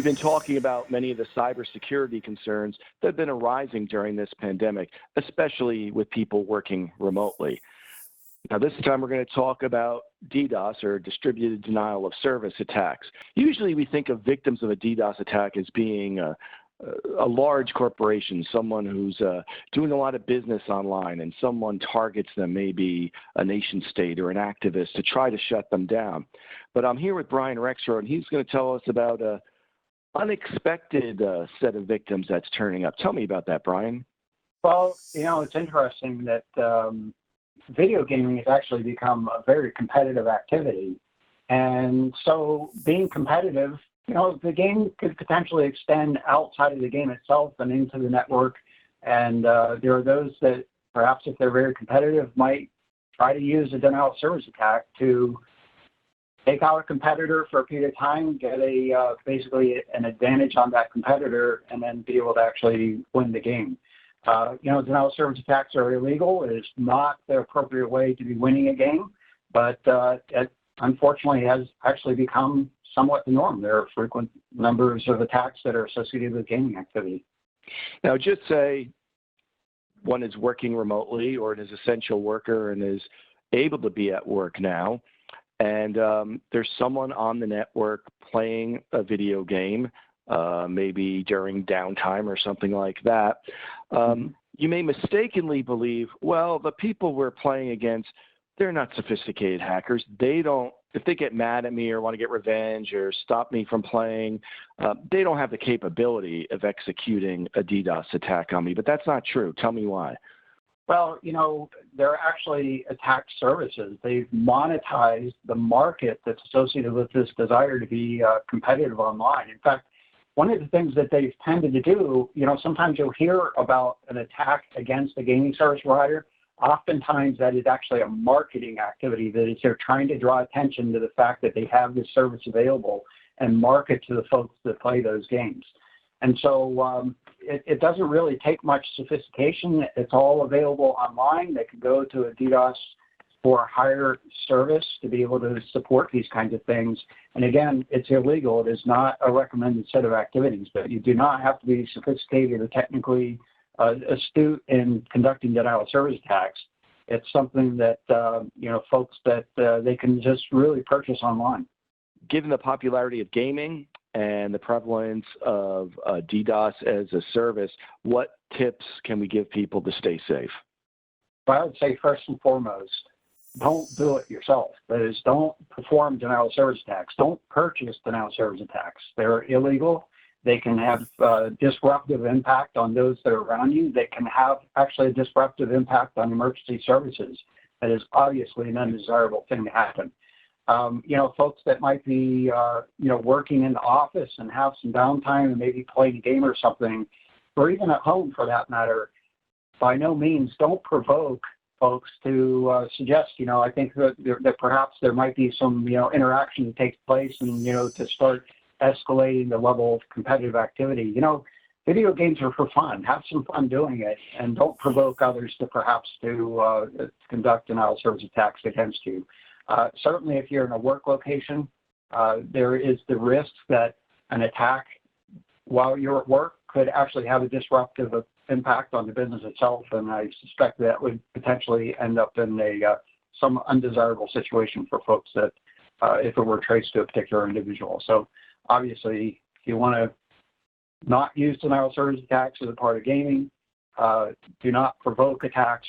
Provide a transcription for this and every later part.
We've been talking about many of the cybersecurity concerns that have been arising during this pandemic, especially with people working remotely. Now, this time we're going to talk about DDoS, or distributed denial of service attacks. Usually we think of victims of a DDoS attack as being a large corporation, someone who's doing a lot of business online, and someone targets them, maybe a nation state or an activist, to try to shut them down. But I'm here with Brian Rexroad, and he's going to tell us about an unexpected set of victims that's turning up. Tell me about that, Brian. Well, it's interesting that video gaming has actually become a very competitive activity. And so being competitive, the game could potentially extend outside of the game itself and into the network. And there are those that perhaps, if they're very competitive, might try to use a denial of service attack to take out a competitor for a period of time, get basically an advantage on that competitor, and then be able to actually win the game. Denial of service attacks are illegal. It is not the appropriate way to be winning a game, but it unfortunately has actually become somewhat the norm. There are frequent numbers of attacks that are associated with gaming activity. Now, just say one is working remotely or is an essential worker and is able to be at work now, and there's someone on the network playing a video game, maybe during downtime or something like that. You may mistakenly believe, well, the people we're playing against, they're not sophisticated hackers. If they get mad at me or want to get revenge or stop me from playing, they don't have the capability of executing a DDoS attack on me. But that's not true. Tell me why. Well, there are actually attack services. They've monetized the market that's associated with this desire to be competitive online. In fact, one of the things that they've tended to do, sometimes you'll hear about an attack against a gaming service provider. Oftentimes that is actually a marketing activity, that is they're trying to draw attention to the fact that they have this service available and market to the folks that play those games. And so it doesn't really take much sophistication. It's all available online. They could go to a DDoS for hire service to be able to support these kinds of things. And again, it's illegal. It is not a recommended set of activities, but you do not have to be sophisticated or technically astute in conducting denial of service attacks. It's something that, folks that they can just really purchase online. Given the popularity of gaming and the prevalence of DDoS as a service, what tips can we give people to stay safe? Well, I would say first and foremost, don't do it yourself. That is, don't perform denial of service attacks. Don't purchase denial of service attacks. They're illegal. They can have disruptive impact on those that are around you. They can have actually a disruptive impact on emergency services. That is obviously an undesirable thing to happen. Folks that might be, working in the office and have some downtime and maybe playing a game or something, or even at home for that matter, by no means don't provoke folks to suggest, I think that perhaps there might be some, interaction that takes place and, to start escalating the level of competitive activity. Video games are for fun. Have some fun doing it, and don't provoke others to perhaps to conduct denial of service attacks against you. Certainly, if you're in a work location, there is the risk that an attack while you're at work could actually have a disruptive impact on the business itself, and I suspect that would potentially end up in some undesirable situation for folks that if it were traced to a particular individual. So obviously, if you want to not use denial of service attacks as a part of gaming, do not provoke attacks,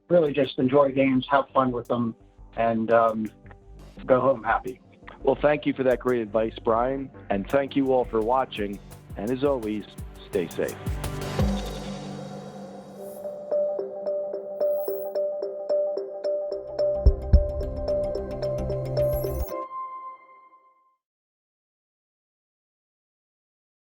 really just enjoy games, have fun with them, and go home happy. Well, thank you for that great advice, Brian, and thank you all for watching, and as always, stay safe.